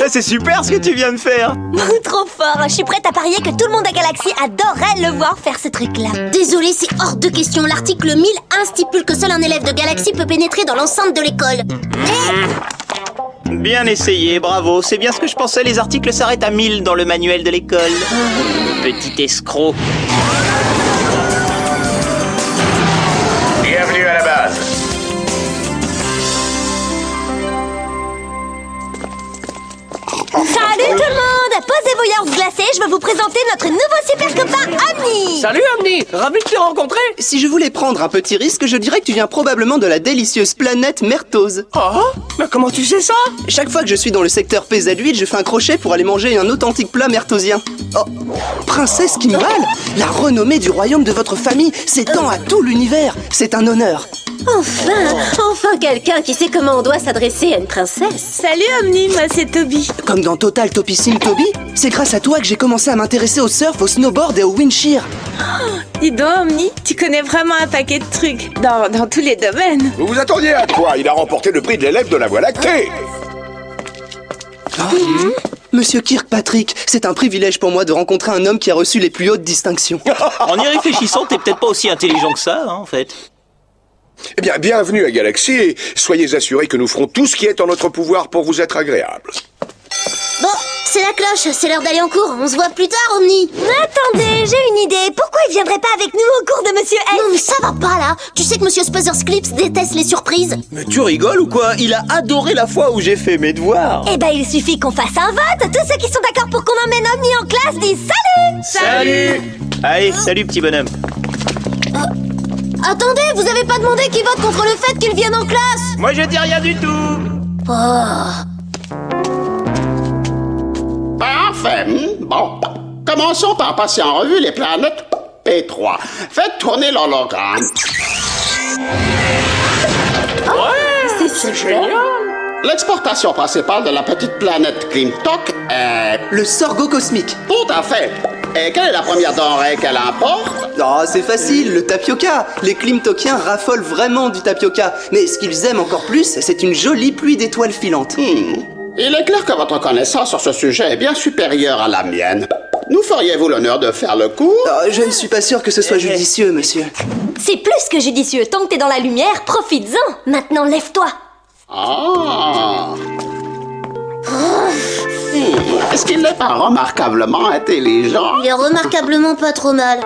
C'est super ce que tu viens de faire. Trop fort. Je suis prête à parier que tout le monde à Galaxy adorerait le voir faire ce truc-là. Désolé, c'est hors de question. L'article 1001 stipule que seul un élève de Galaxy peut pénétrer dans l'enceinte de l'école. Bien essayé, bravo. C'est bien ce que je pensais, les articles s'arrêtent à 1000 dans le manuel de l'école. Petit escroc. Bienvenue à la base. Salut tout le monde. Posez vos yaourts glacés, je vais vous présenter notre nouveau super copain Omni. Salut Omni, ravi de te rencontrer. Si je voulais prendre un petit risque, je dirais que tu viens probablement de la délicieuse planète Mertose. Oh, mais comment tu sais ça? Chaque fois que je suis dans le secteur pizza d'huile, je fais un crochet pour aller manger un authentique plat mertosien. Oh, Princesse Kimball, la renommée du royaume de votre famille s'étend à tout l'univers. C'est un honneur. Enfin quelqu'un qui sait comment on doit s'adresser à une princesse. Salut Omni, moi c'est Toby. Comme dans Total Topissime Toby, c'est grâce à toi que j'ai commencé à m'intéresser au surf, au snowboard et au windshear. Dis donc, Omni, tu connais vraiment un paquet de trucs dans tous les domaines. Vous vous attendiez à quoi? Il a remporté le prix de l'élève de la Voie lactée. Monsieur Kirkpatrick, c'est un privilège pour moi de rencontrer un homme qui a reçu les plus hautes distinctions. En y réfléchissant, t'es peut-être pas aussi intelligent que ça, hein, en fait. Eh bien, bienvenue à Galaxy et soyez assurés que nous ferons tout ce qui est en notre pouvoir pour vous être agréable. Bon, c'est la cloche, c'est l'heure d'aller en cours. On se voit plus tard, Omni. Attendez, j'ai une idée. Pourquoi il viendrait pas avec nous au cours de Monsieur S? Non mais ça va pas là. Tu sais que Monsieur Spuzzers Clips déteste les surprises. Mais tu rigoles ou quoi? Il a adoré la fois où j'ai fait mes devoirs. Eh ben, il suffit qu'on fasse un vote. Tous ceux qui sont d'accord pour qu'on emmène Omni en classe disent salut. Salut. Allez, salut petit bonhomme. Attendez, vous avez pas demandé qui vote contre le fait qu'il vienne en classe? Moi je dis rien du tout. Parfait. Bon, commençons par passer en revue les planètes P3. Faites tourner l'hologramme. C'est génial. L'exportation principale de la petite planète Klimtok est... Le sorgho cosmique. Tout à fait. Et quelle est la première denrée qu'elle importe? Oh, c'est facile, le tapioca. Les Klimtokiens raffolent vraiment du tapioca. Mais ce qu'ils aiment encore plus, c'est une jolie pluie d'étoiles filantes. Il est clair que votre connaissance sur ce sujet est bien supérieure à la mienne. Nous feriez-vous l'honneur de faire le cours? Oh, je ne suis pas sûr que ce soit judicieux, monsieur. C'est plus que judicieux. Tant que t'es dans la lumière, profites-en. Maintenant, lève-toi. Est-ce qu'il n'est pas remarquablement intelligent? Il est remarquablement pas trop mal.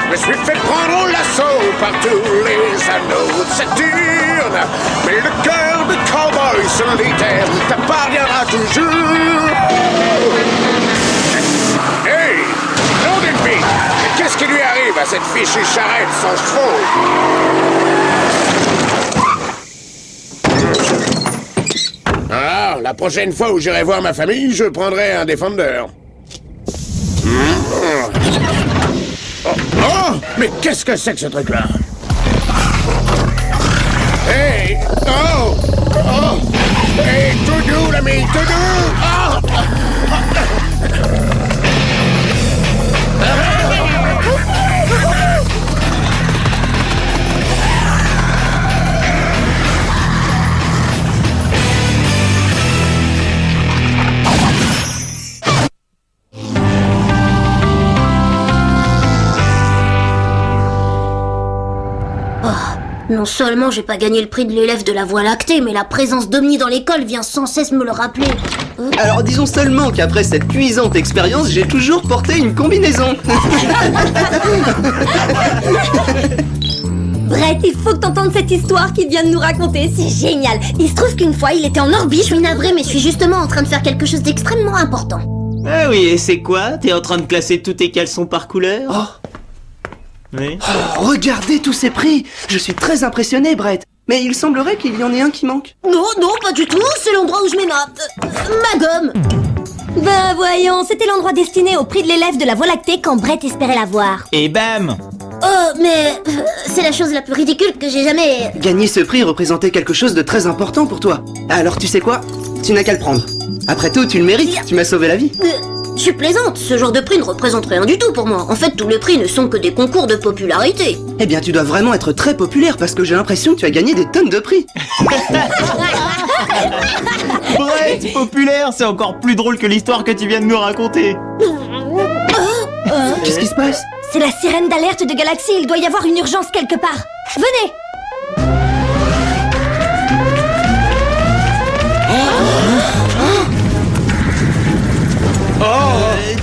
Je me suis fait prendre au lasso par tous les anneaux de Saturne. Mais le cœur de cowboy solitaire t'appartiendra toujours. Hey, nom d'une bite, qu'est-ce qui lui arrive à cette fichue charrette sans chevaux? Alors, la prochaine fois où j'irai voir ma famille, je prendrai un défendeur. Oh, mais qu'est-ce que c'est que ce truc-là? Hey! Oh! Oh! Hey, tout doux, l'ami, tout doux! Oh! Non seulement j'ai pas gagné le prix de l'élève de la Voie lactée, mais la présence d'Omni dans l'école vient sans cesse me le rappeler. Alors disons seulement qu'après cette cuisante expérience, j'ai toujours porté une combinaison. Brett, il faut que t'entendes cette histoire qu'il vient de nous raconter. C'est génial. Il se trouve qu'une fois, il était en orbite. Je suis navrée, mais je suis justement en train de faire quelque chose d'extrêmement important. Ah oui, et c'est quoi? T'es en train de classer tous tes caleçons par couleur? Oui. Oh, regardez tous ces prix. Je suis très impressionné, Brett. Mais il semblerait qu'il y en ait un qui manque. Non, pas du tout, c'est l'endroit où je mets ma gomme. Ben voyons, c'était l'endroit destiné au prix de l'élève de la Voie lactée quand Brett espérait la voir. Et bam! Oh, mais c'est la chose la plus ridicule que j'ai jamais... Gagner ce prix représentait quelque chose de très important pour toi. Alors tu sais quoi? Tu n'as qu'à le prendre. Après tout, tu le mérites, tu m'as sauvé la vie. Je plaisante, ce genre de prix ne représente rien du tout pour moi. En fait, tous les prix ne sont que des concours de popularité. Eh bien, tu dois vraiment être très populaire parce que j'ai l'impression que tu as gagné des tonnes de prix. Brett, populaire, c'est encore plus drôle que l'histoire que tu viens de nous raconter. Qu'est-ce qui se passe? C'est la sirène d'alerte de Galaxy, il doit y avoir une urgence quelque part. Venez!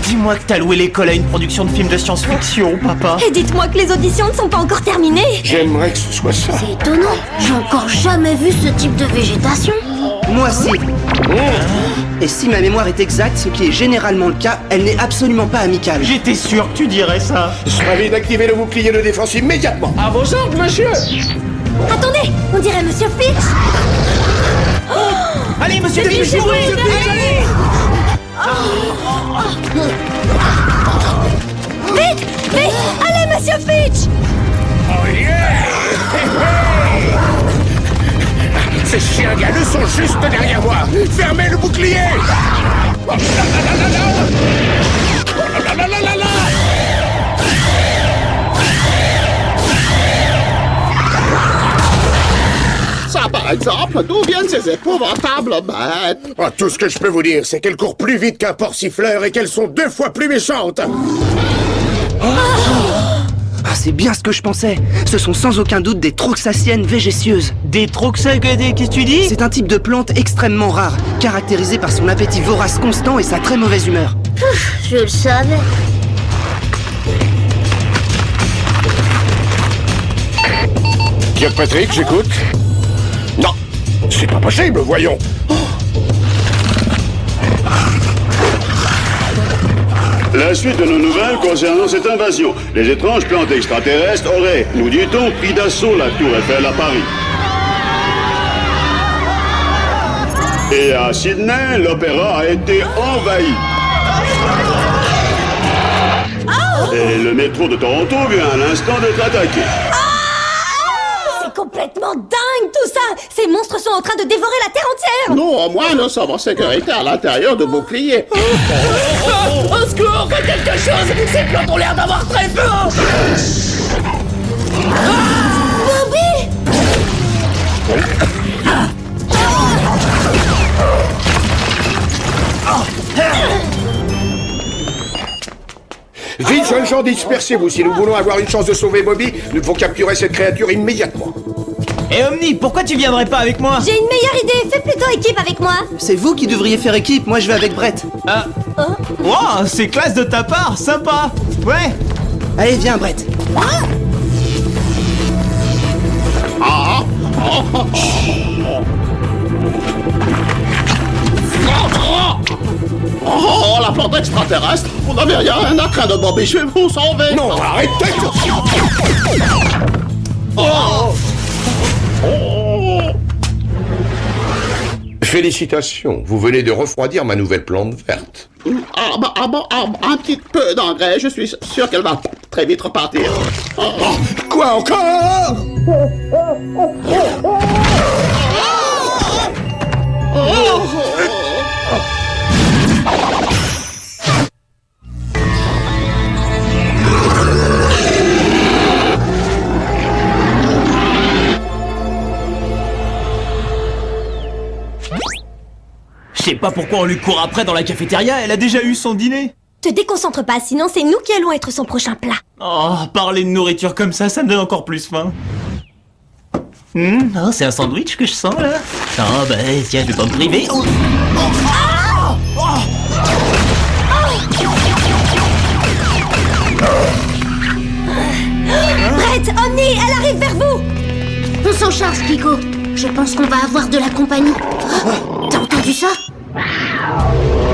Dis-moi que t'as loué l'école à une production de films de science-fiction, papa. Et dites-moi que les auditions ne sont pas encore terminées. J'aimerais que ce soit ça. C'est étonnant, j'ai encore jamais vu ce type de végétation. Moi aussi. Et si ma mémoire est exacte, ce qui est généralement le cas, elle n'est absolument pas amicale. J'étais sûr que tu dirais ça. Soyez d'activer le bouclier de défense immédiatement. À vos ordres, monsieur. Attendez, on dirait Monsieur Fitch. Allez, monsieur Fitch, Vite, vite, allez Monsieur Fitch. Oh yeah! Ces chiens galeux sont juste derrière moi. Fermez le bouclier. Oh là là là là là. Oh là là là là là. Ça, par exemple, d'où viennent ces épouvantables bêtes? Oh, tout ce que je peux vous dire, c'est qu'elles courent plus vite qu'un porc-siffleur et qu'elles sont 2 fois plus méchantes. Ah, c'est bien ce que je pensais. Ce sont sans aucun doute des troxaciennes végétieuses. Des qu'est-ce que tu dis? C'est un type de plante extrêmement rare, caractérisé par son appétit vorace constant et sa très mauvaise humeur. Je le savais. Kirkpatrick, j'écoute. Non, c'est pas possible, voyons. La suite de nos nouvelles concernant cette invasion. Les étranges plantes extraterrestres auraient, nous dit-on, pris d'assaut la Tour Eiffel à Paris. Et à Sydney, l'opéra a été envahi. Et le métro de Toronto vient à l'instant d'être attaqué. C'est complètement dingue tout ça. Ces monstres sont en train de dévorer la Terre entière. Nous, au moins, nous sommes en sécurité à l'intérieur de boucliers. Au secours, faites quelque chose. Ces plantes ont l'air d'avoir très peur. Bobby! Vite, jeunes gens, dispersez-vous. Si nous voulons avoir une chance de sauver Bobby, nous devons capturer cette créature immédiatement. Et Omni, pourquoi tu viendrais pas avec moi? J'ai une meilleure idée, fais plutôt équipe avec moi. C'est vous qui devriez faire équipe, moi je vais avec Brett. Wow, c'est classe de ta part, sympa. Ouais. Allez, viens Brett. Oh, la plante extraterrestre! Vous n'avez rien à craindre, Bobby, je vais vous sauver! Non, arrêtez! Félicitations, vous venez de refroidir ma nouvelle plante verte. Un petit peu d'engrais, je suis sûr qu'elle va très vite repartir. Quoi encore? Je sais pas pourquoi on lui court après dans la cafétéria, elle a déjà eu son dîner. Te déconcentre pas, sinon c'est nous qui allons être son prochain plat. Oh, parler de nourriture comme ça me donne encore plus faim. Oh, c'est un sandwich que je sens là. Oh bah tiens, je vais pas me priver. Oh. Brett, Omni, elle arrive vers vous. On s'en charge, Kiko. Je pense qu'on va avoir de la compagnie. Oh, t'as entendu ça?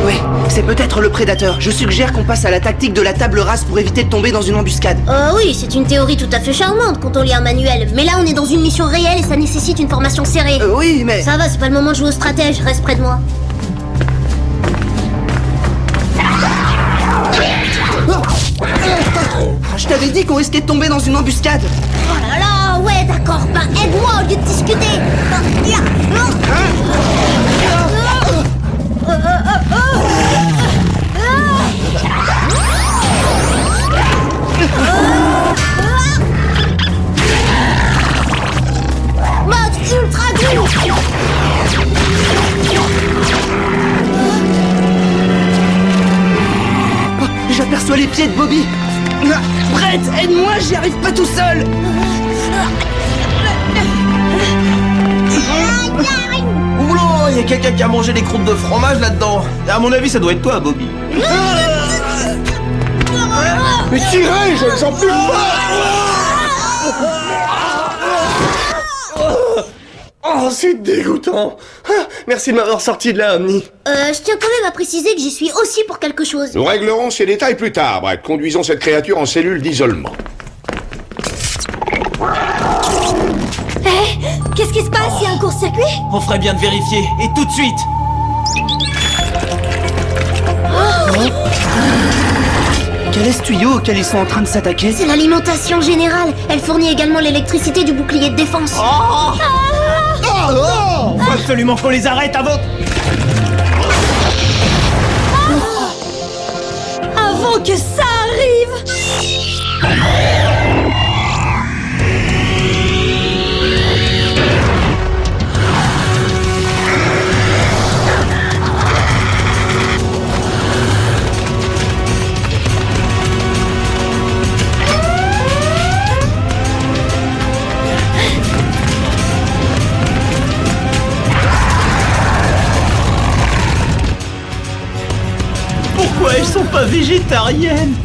Ouais, c'est peut-être le prédateur. Je suggère qu'on passe à la tactique de la table rase pour éviter de tomber dans une embuscade. Oh oui, c'est une théorie tout à fait charmante quand on lit un manuel. Mais là, on est dans une mission réelle et ça nécessite une formation serrée. Oui, mais... Ça va, c'est pas le moment de jouer au stratège, reste près de moi. Je t'avais dit qu'on risquait de tomber dans une embuscade. Oh là là, ouais, d'accord, ben aide-moi au lieu de discuter. pieds de Bobby. Brett, aide-moi, j'y arrive pas tout seul. Oula, il y a quelqu'un qui a mangé des croûtes de fromage là-dedans. À mon avis, ça doit être toi, Bobby. Mais tirez, je ne sens plus pas. Oh, c'est dégoûtant. Ah, merci de m'avoir sorti de là, Omni. Je tiens quand même à préciser que j'y suis aussi pour quelque chose. Nous réglerons ces détails plus tard, Brett. Conduisons cette créature en cellule d'isolement. Hé, qu'est-ce qui se passe? Il y a un court-circuit? On ferait bien de vérifier, et tout de suite. Quel est ce tuyau auquel ils sont en train de s'attaquer? C'est l'alimentation générale. Elle fournit également l'électricité du bouclier de défense. Faut absolument qu'on les arrête avant... Avant que ça arrive! Pourquoi elles sont pas végétariennes?